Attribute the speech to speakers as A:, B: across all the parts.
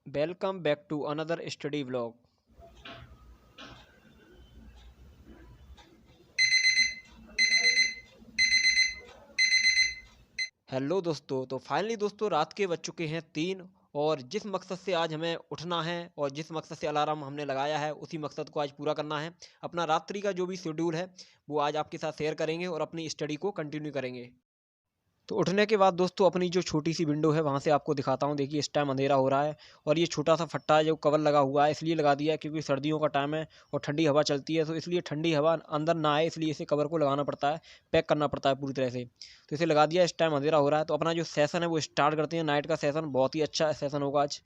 A: Welcome back to another study vlog. Hello दोस्तों, तो finally दोस्तों रात के बज चुके हैं 3 और जिस मकसद से आज हमें उठना है और जिस मकसद से अलार्म हमने लगाया है उसी मकसद को आज पूरा करना है। अपना रात्रि का जो भी शेड्यूल है वो आज आपके साथ शेयर करेंगे और अपनी स्टडी को कंटिन्यू करेंगे। तो उठने के बाद दोस्तों अपनी जो छोटी सी विंडो है वहाँ से आपको दिखाता हूँ। देखिए इस टाइम अंधेरा हो रहा है और ये छोटा सा फट्टा जो कवर लगा हुआ है इसलिए लगा दिया है क्योंकि सर्दियों का टाइम है और ठंडी हवा चलती है, तो इसलिए ठंडी हवा अंदर ना आए इसलिए इसे कवर को लगाना पड़ता है, पैक करना पड़ता है पूरी तरह से। तो इसे लगा दिया, इस टाइम अंधेरा हो रहा है। तो अपना जो सेशन है वो स्टार्ट करते हैं। नाइट का सेशन बहुत ही अच्छा सेशन होगा आज।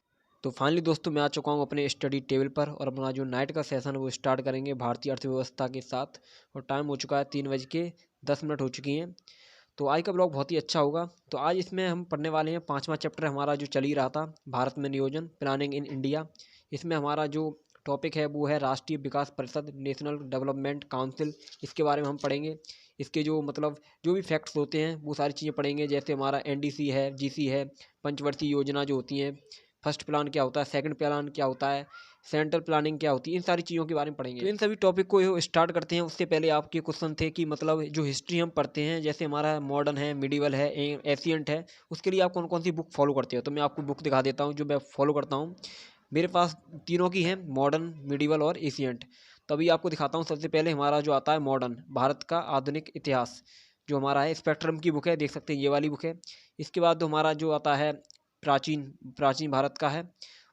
A: तो फाइनली दोस्तों मैं आ चुका हूँ अपने स्टडी टेबल पर और अपना जो नाइट का सेशन है वो स्टार्ट करेंगे भारतीय अर्थव्यवस्था के साथ। और टाइम हो चुका है 3:10 हो चुकी हैं। तो आज का ब्लॉग बहुत ही अच्छा होगा। तो आज इसमें हम पढ़ने वाले हैं 5वां चैप्टर हमारा जो चल ही रहा था, भारत में नियोजन, प्लानिंग इन इंडिया। इसमें हमारा जो टॉपिक है वो है राष्ट्रीय विकास परिषद, नेशनल डेवलपमेंट काउंसिल। इसके बारे में हम पढ़ेंगे। इसके जो जो भी फैक्ट्स होते हैं वो सारी चीज़ें पढ़ेंगे, जैसे हमारा एनडीसी है, जीसी है, पंचवर्षीय योजना जो होती हैं, फर्स्ट प्लान क्या होता है, सेकंड प्लान क्या होता है, सेंट्रल प्लानिंग क्या होती है, इन सारी चीज़ों के बारे में पढ़ेंगे। तो इन सभी टॉपिक को स्टार्ट करते हैं। उससे पहले आपके क्वेश्चन थे कि जो हिस्ट्री हम पढ़ते हैं, जैसे हमारा मॉडर्न है, मिडिवल है, एशियंट है, उसके लिए आप कौन कौन सी बुक फॉलो करते हो। तो मैं आपको बुक दिखा देता हूँ जो मैं फॉलो करता हूँ। मेरे पास तीनों की है, मॉडर्न, मिडिवल और एशियंट। तो अभी आपको दिखाता हूँ। सबसे पहले हमारा जो आता है मॉडर्न, भारत का आधुनिक इतिहास, जो हमारा है स्पेक्ट्रम की बुक है, देख सकते हैं ये वाली बुक है। इसके बाद हमारा जो आता है प्राचीन प्राचीन भारत का है,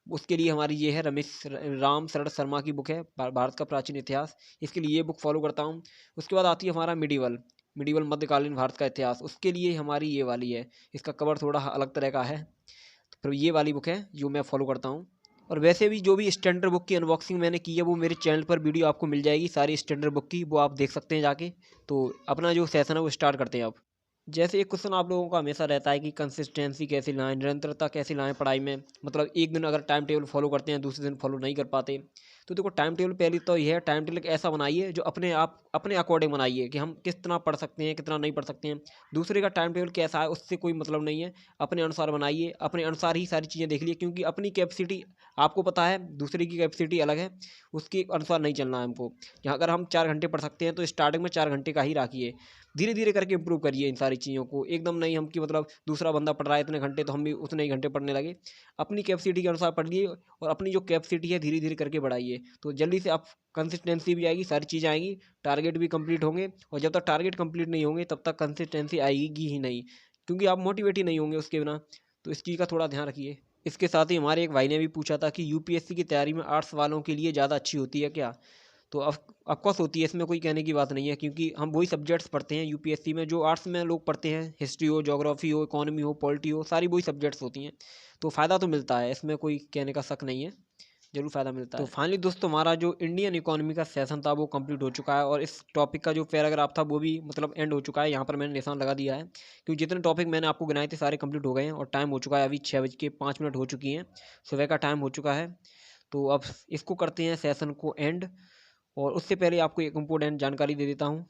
A: उसके लिए हमारी ये है राम शरण शर्मा की बुक है, भारत का प्राचीन इतिहास। इसके लिए ये बुक फॉलो करता हूँ। उसके बाद आती है हमारा मिडिवल, मिडिवल मध्यकालीन भारत का इतिहास। उसके लिए हमारी ये वाली है, इसका कवर थोड़ा अलग तरह का है, तो फिर ये वाली बुक है जो मैं फॉलो करता हूँ। और वैसे भी जो भी स्टैंडर्ड बुक की अनबॉक्सिंग मैंने की है वो मेरे चैनल पर वीडियो आपको मिल जाएगी, सारी स्टैंडर्ड बुक की, वो आप देख सकते हैं जाके। तो अपना जो सेशन है वो स्टार्ट करते हैं अब। जैसे एक क्वेश्चन आप लोगों का हमेशा रहता है कि कंसिस्टेंसी कैसे लाएं, निरंतरता कैसे लाएं पढ़ाई में। एक दिन अगर टाइम टेबल फॉलो करते हैं, दूसरे दिन फॉलो नहीं कर पाते। तो देखो टाइम टेबल पहले तो यह है, टाइम टेबल ऐसा बनाइए जो अपने आप अपने अकॉर्डिंग बनाइए कि हम किस तरह पढ़ सकते हैं, कितना नहीं पढ़ सकते हैं। दूसरे का टाइम टेबल कैसा है उससे कोई मतलब नहीं है, अपने अनुसार बनाइए, अपने अनुसार ही सारी चीज़ें देख लीजिए, क्योंकि अपनी कैपेसिटी आपको पता है, दूसरे की कैपेसिटी अलग है, उसके अनुसार नहीं चलना है हमको। यहाँ अगर हम 4 घंटे पढ़ सकते हैं तो स्टार्टिंग में 4 घंटे का ही रखिए, धीरे धीरे करके इंप्रूव करिए इन सारी चीज़ों को। एकदम नहीं हम कि दूसरा बंदा पढ़ रहा है इतने घंटे तो हम भी उतने ही घंटे पढ़ने लगे। अपनी कैपेसिटी के अनुसार पढ़िए और अपनी जो कैपेसिटी है धीरे धीरे करके बढ़ाइए, तो जल्दी से आप कंसिस्टेंसी भी आएगी, सारी चीज़ें आएंगी, टारगेट भी कंप्लीट होंगे। और जब तक टारगेट कंप्लीट नहीं होंगे तब तक कंसिस्टेंसी आएगी ही नहीं, क्योंकि आप मोटिवेट ही नहीं होंगे उसके बिना। तो इस चीज़ का थोड़ा ध्यान रखिए। इसके साथ ही हमारे एक भाई ने भी पूछा था कि यूपीएससी की तैयारी में आर्ट्स वालों के लिए ज़्यादा अच्छी होती है क्या। तो ऑफकोर्स होती है, इसमें कोई कहने की बात नहीं है, क्योंकि हम वही सब्जेक्ट्स पढ़ते हैं यूपीएससी में जो आर्ट्स में लोग पढ़ते हैं। हिस्ट्री हो, ज्योग्राफी हो, इकोनॉमी हो, पॉलिटी हो, सारी वही सब्जेक्ट्स होती हैं। तो फ़ायदा तो मिलता है, इसमें कोई कहने का शक नहीं है, जरूर फ़ायदा मिलता है। तो फाइनली दोस्तों हमारा जो इंडियन इकोनॉमी का सेशन था वो कंप्लीट हो चुका है और इस टॉपिक का जो पैराग्राफ था वो भी एंड हो चुका है। यहाँ पर मैंने निशान लगा दिया है, क्योंकि जितने टॉपिक मैंने आपको गिनाए थे सारे कंप्लीट हो गए हैं। और टाइम हो चुका है अभी 6:05 हो चुकी हैं, सुबह का टाइम हो चुका है। तो अब इसको करते हैं सेशन को एंड। और उससे पहले आपको एक इम्पोर्टेंट जानकारी दे देता हूँ।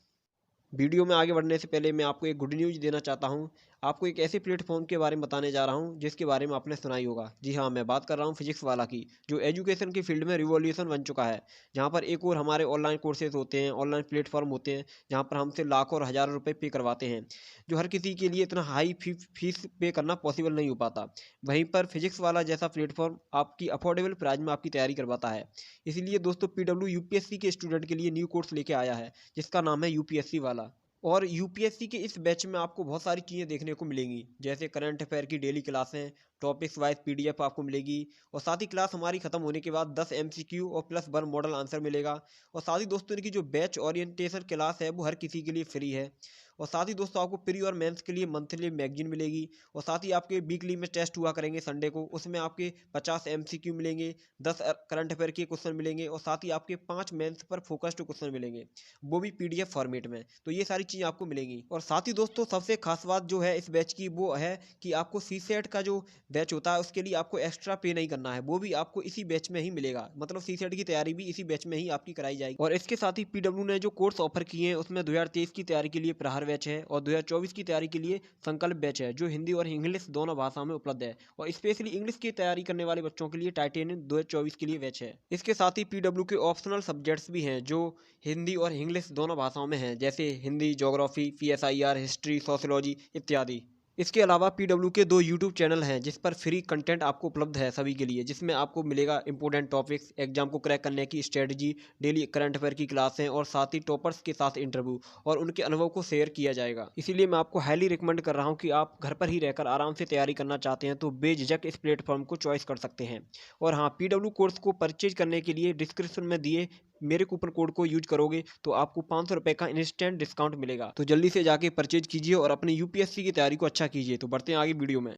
A: वीडियो में आगे बढ़ने से पहले मैं आपको एक गुड न्यूज़ देना चाहता हूँ। आपको एक ऐसे प्लेटफॉर्म के बारे में बताने जा रहा हूँ जिसके बारे में आपने सुना ही होगा। जी हाँ, मैं बात कर रहा हूँ फिजिक्स वाला की, जो एजुकेशन की फील्ड में रिवॉल्यूशन बन चुका है। जहाँ पर एक और हमारे ऑनलाइन कोर्सेज होते हैं, ऑनलाइन प्लेटफॉर्म होते हैं, जहाँ पर हमसे लाखों और हज़ारों रुपये पे करवाते हैं, जो हर किसी के लिए इतना हाई फीस पे करना पॉसिबल नहीं हो पाता। वहीं पर फिजिक्स वाला जैसा प्लेटफॉर्म आपकी अफोर्डेबल प्राइस में आपकी तैयारी करवाता है। इसीलिए दोस्तों पीडब्ल्यू यूपीएससी के स्टूडेंट के लिए न्यू कोर्स लेके आया है जिसका नाम है यूपीएससी वाला। और यूपीएससी के इस बैच में आपको बहुत सारी चीज़ें देखने को मिलेंगी, जैसे करंट अफेयर की डेली क्लासें, टॉपिक्स वाइज पीडीएफ आपको मिलेगी। और साथ ही क्लास हमारी खत्म होने के बाद 10 एमसीक्यू और +1 मॉडल आंसर मिलेगा। और साथ ही दोस्तों इनकी जो बैच ओरिएंटेशन क्लास है वो हर किसी के लिए फ्री है। और साथ ही दोस्तों आपको प्री और मेंस के लिए मंथली मैगजीन मिलेगी। और साथ ही आपके वीकली में टेस्ट हुआ करेंगे संडे को, उसमें आपके 50 एमसीक्यू मिलेंगे, 10 करंट अफेयर के क्वेश्चन मिलेंगे और साथ ही आपके 5 मेंस पर फोकस्ड क्वेश्चन मिलेंगे, वो भी पीडीएफ फॉर्मेट में। तो ये सारी चीज़ें आपको मिलेंगी। और साथ ही दोस्तों सबसे खास बात जो है इस बैच की वो है कि आपको सी सेट का जो बैच होता है उसके लिए आपको एक्स्ट्रा पे नहीं करना है, वो भी आपको इसी बैच में ही मिलेगा। सी सेट की तैयारी भी इसी बैच में ही आपकी कराई जाएगी। और इसके साथ ही पीडब्ल्यू ने जो कोर्स ऑफर किए हैं उसमें 2023 की तैयारी के लिए प्रहार बैच है और 2024 की तैयारी के लिए संकल्प बैच है, जो हिंदी और इंग्लिश दोनों भाषाओं में उपलब्ध है। और स्पेशली इंग्लिश की तैयारी करने वाले बच्चों के लिए टाइटेनियम 2024 के लिए बैच है। इसके साथ ही पीडब्ल्यू के ऑप्शनल सब्जेक्ट्स भी हैं, जो हिंदी और इंग्लिश दोनों भाषाओं में हैं, जैसे Hindi, geography, PSIR, history, sociology इत्यादि। इसके अलावा पीडब्ल्यू के 2 यूट्यूब चैनल हैं, जिस पर फ्री कंटेंट आपको उपलब्ध है सभी के लिए, जिसमें आपको मिलेगा इंपॉर्टेंट टॉपिक्स, एग्जाम को क्रैक करने की स्ट्रेटजी, डेली करंट अफेयर की क्लासें और साथ ही टॉपर्स के साथ इंटरव्यू और उनके अनुभव को शेयर किया जाएगा। इसीलिए मैं आपको हाईली रिकमेंड कर रहा हूँ कि आप घर पर ही रहकर आराम से तैयारी करना चाहते हैं तो बेझिझक इस प्लेटफॉर्म को चॉइस कर सकते हैं। और हाँ, पीडब्ल्यू कोर्स को परचेज करने के लिए डिस्क्रिप्शन में दिए मेरे कूपन कोड को यूज करोगे तो आपको 500 रुपये का इंस्टेंट डिस्काउंट मिलेगा। तो जल्दी से जाके परचेज कीजिए और अपनी यूपीएससी की तैयारी को अच्छा कीजिए। तो बढ़ते हैं आगे वीडियो में।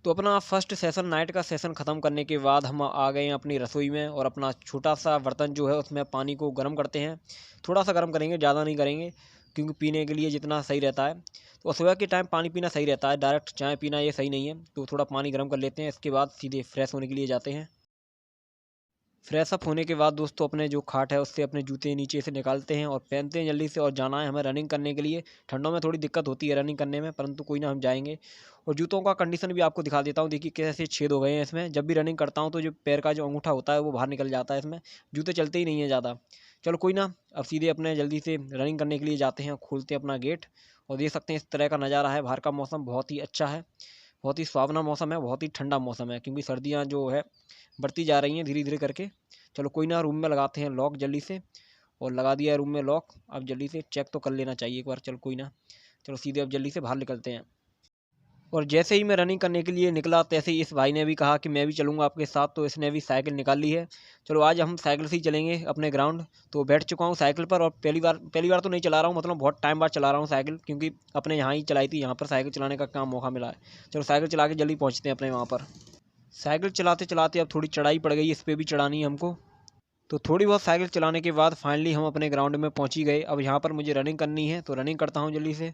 A: तो अपना फर्स्ट सेशन, नाइट का सेशन ख़त्म करने के बाद हम आ गए हैं अपनी रसोई में और अपना छोटा सा बर्तन जो है उसमें पानी को गर्म करते हैं। थोड़ा सा गर्म करेंगे, ज़्यादा नहीं करेंगे, क्योंकि पीने के लिए जितना सही रहता है। तो सुबह के टाइम पानी पीना सही रहता है, डायरेक्ट चाय पीना ये सही नहीं है। तो थोड़ा पानी गर्म कर लेते हैं, इसके बाद सीधे फ्रेश होने के लिए जाते हैं। फ्रेश अप होने के बाद दोस्तों अपने जो खाट है उससे अपने जूते नीचे से निकालते हैं और पहनते हैं जल्दी से, और जाना है हमें रनिंग करने के लिए। ठंडों में थोड़ी दिक्कत होती है रनिंग करने में, परंतु कोई ना, हम जाएंगे। और जूतों का कंडीशन भी आपको दिखा देता हूँ, देखिए कैसे छेद हो गए हैं इसमें। जब भी रनिंग करता हूँ तो जो पैर का जो अंगूठा होता है वो बाहर निकल जाता है, इसमें जूते चलते ही नहीं है ज़्यादा। चलो कोई ना, अब सीधे अपने जल्दी से रनिंग करने के लिए जाते हैं। खोलते हैं अपना गेट और देख सकते हैं इस तरह का नज़ारा है। बाहर का मौसम बहुत ही अच्छा है, बहुत ही सुहावना मौसम है, बहुत ही ठंडा मौसम है, क्योंकि सर्दियाँ जो है बढ़ती जा रही हैं धीरे धीरे करके। चलो कोई ना, रूम में लगाते हैं लॉक जल्दी से, और लगा दिया है रूम में लॉक। अब जल्दी से चेक तो कर लेना चाहिए एक बार। चलो कोई ना, चलो सीधे अब जल्दी से बाहर निकलते हैं। और जैसे ही मैं रनिंग करने के लिए निकला, तैसे ही इस भाई ने भी कहा कि मैं भी चलूँगा आपके साथ, तो इसने भी साइकिल निकाल ली है। चलो आज हम साइकिल से ही चलेंगे अपने ग्राउंड। तो बैठ चुका हूँ साइकिल पर, और पहली बार तो नहीं चला रहा हूँ, मतलब बहुत टाइम बाद चला रहा हूँ साइकिल, क्योंकि अपने यहाँ ही चलाई थी, यहाँ पर साइकिल चलाने का काम मौका मिला है। चलो साइकिल चला के जल्दी पहुँचते हैं अपने वहाँ पर। साइकिल चलाते चलाते अब थोड़ी चढ़ाई पड़ गई, इस पर भी चढ़ानी है हमको। तो थोड़ी बहुत साइकिल चलाने के बाद फाइनली हम अपने ग्राउंड में पहुंच ही गए। अब यहाँ पर मुझे रनिंग करनी है, तो रनिंग करता हूँ जल्दी से।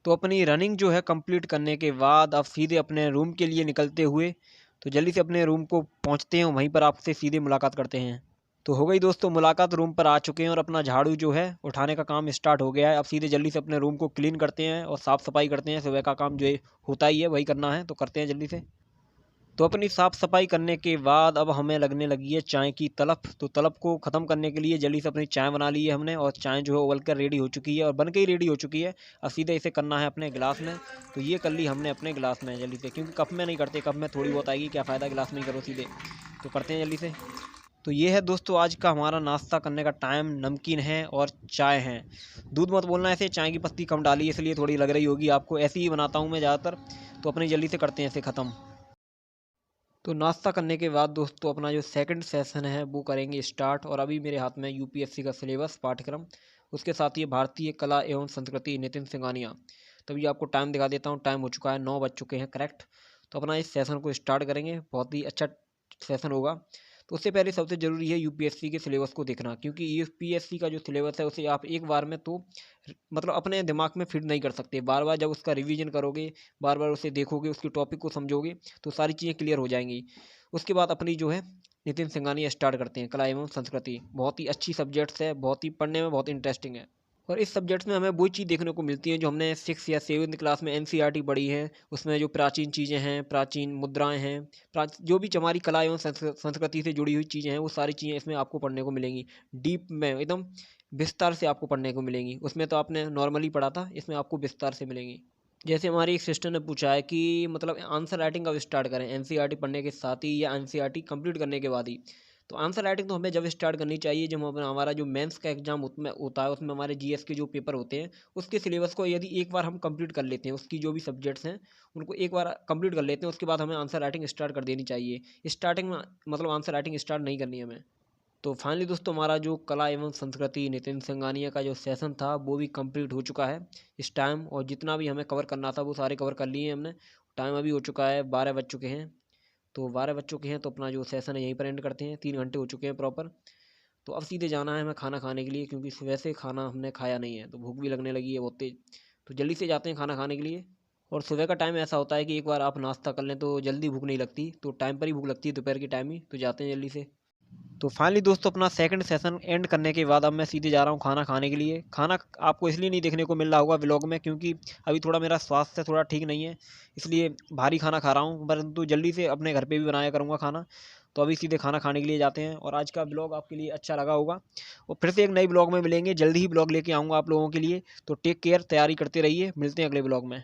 A: तो अपनी रनिंग जो है कंप्लीट करने के बाद अब सीधे अपने रूम के लिए निकलते हुए, तो जल्दी से अपने रूम को पहुँचते हैं, वहीं पर आपसे सीधे मुलाकात करते हैं। तो हो गई दोस्तों मुलाकात, रूम पर आ चुके हैं और अपना झाड़ू जो है उठाने का काम स्टार्ट हो गया है। अब सीधे जल्दी से अपने रूम को क्लीन करते हैं और साफ़ सफाई करते हैं। सुबह का काम जो होता ही है वही करना है, तो करते हैं जल्दी से। तो अपनी साफ़ सफाई करने के बाद अब हमें लगने लगी है चाय की तलब। तो तलब को ख़त्म करने के लिए जल्दी से अपनी चाय बना ली है हमने, और चाय जो है उबल कर रेडी हो चुकी है और बन के ही रेडी हो चुकी है। अब सीधे इसे करना है अपने गिलास में। तो ये कर ली हमने अपने गिलास में जल्दी से, क्योंकि कप में नहीं करते, कप में थोड़ी बहुत आएगी, क्या फ़ायदा गिलास में ही करो सीधे। तो करते हैं जल्दी से। तो ये है दोस्तों आज का हमारा नाश्ता करने का टाइम। नमकीन है और चाय है। दूध मत बोलना ऐसे, चाय की पत्ती कम डाली इसलिए थोड़ी लग रही होगी आपको, ऐसे ही बनाता हूँ मैं ज़्यादातर। तो अपनी जल्दी से करते हैं इसे ख़त्म। तो नाश्ता करने के बाद दोस्तों अपना जो सेकंड सेशन है वो करेंगे स्टार्ट। और अभी मेरे हाथ में यूपीएससी का सिलेबस पाठ्यक्रम, उसके साथ ये भारतीय कला एवं संस्कृति नितिन सिंघानिया। तभी आपको टाइम दिखा देता हूँ, टाइम हो चुका है 9 बज चुके हैं करेक्ट। तो अपना इस सेशन को स्टार्ट करेंगे, बहुत ही अच्छा सेशन होगा। तो उससे पहले सबसे ज़रूरी है यूपीएससी के सिलेबस को देखना, क्योंकि यूपीएससी का जो सिलेबस है उसे आप एक बार में तो मतलब अपने दिमाग में फिट नहीं कर सकते। बार बार जब उसका रिवीजन करोगे, बार बार उसे देखोगे, उसके टॉपिक को समझोगे, तो सारी चीज़ें क्लियर हो जाएंगी। उसके बाद अपनी जो है नितिन सिंघानिया स्टार्ट करते हैं, कला एवं संस्कृति। बहुत ही अच्छी सब्जेक्ट्स है, बहुत ही पढ़ने में बहुत इंटरेस्टिंग है। और इस सब्जेक्ट्स में हमें वही चीज़ देखने को मिलती है जो हमने 6 या 7th क्लास में एनसीईआरटी पढ़ी है। उसमें जो प्राचीन चीज़ें हैं, प्राचीन मुद्राएं हैं, जो भी हमारी कला एवं संस्कृति से जुड़ी हुई चीज़ें हैं, वो सारी चीज़ें इसमें आपको पढ़ने को मिलेंगी। डीप में एकदम विस्तार से आपको पढ़ने को मिलेंगी। उसमें तो आपने नॉर्मली पढ़ा था, इसमें आपको विस्तार से मिलेंगी। जैसे हमारी एक सिस्टर ने पूछा है कि मतलब आंसर राइटिंग कब स्टार्ट करें, एनसीईआरटी पढ़ने के साथ ही या एनसीईआरटी कंप्लीट करने के बाद ही। तो आंसर राइटिंग तो हमें जब स्टार्ट करनी चाहिए जब हमारा जो मेंस का एग्जाम उसमें होता है, उसमें हमारे जीएस के जो पेपर होते हैं उसके सिलेबस को यदि एक बार हम कंप्लीट कर लेते हैं, उसकी जो भी सब्जेक्ट्स हैं उनको एक बार कंप्लीट कर लेते हैं, उसके बाद हमें आंसर राइटिंग स्टार्ट कर देनी चाहिए। स्टार्टिंग में मतलब आंसर राइटिंग स्टार्ट नहीं करनी है हमें। तो फाइनली दोस्तों हमारा जो कला एवं संस्कृति नितिन सिंघानिया का जो सेशन था वो भी कंप्लीट हो चुका है इस टाइम। और जितना भी हमें कवर करना था वो सारे कवर कर लिए हैं हमने। टाइम अभी हो चुका है 12 बज चुके हैं। तो 12 बज चुके हैं तो अपना जो सेशन है यहीं पर एंड करते हैं। 3 घंटे हो चुके हैं प्रॉपर। तो अब सीधे जाना है हमें खाना खाने के लिए, क्योंकि सुबह से खाना हमने खाया नहीं है, तो भूख भी लगने लगी है बहुत तेज़। तो जल्दी से जाते हैं खाना खाने के लिए। और सुबह का टाइम ऐसा होता है कि एक बार आप नाश्ता कर लें तो जल्दी भूख नहीं लगती, तो टाइम पर ही भूख लगती है, दोपहर के टाइम ही। तो जाते हैं जल्दी से। तो फाइनली दोस्तों अपना सेकंड सेशन एंड करने के बाद अब मैं सीधे जा रहा हूँ खाना खाने के लिए। खाना आपको इसलिए नहीं देखने को मिल रहा होगा व्लॉग में, क्योंकि अभी थोड़ा मेरा स्वास्थ्य थोड़ा ठीक नहीं है, इसलिए भारी खाना खा रहा हूँ, परंतु जल्दी से अपने घर पे भी बनाया करूँगा खाना। तो अभी सीधे खाना खाने के लिए जाते हैं, और आज का ब्लॉग आपके लिए अच्छा लगा होगा। और फिर से एक नई ब्लॉग में मिलेंगे, जल्दी ही ब्लॉग लेके आऊँगा आप लोगों के लिए। तो टेक केयर, तैयारी करते रहिए, मिलते हैं अगले ब्लॉग में।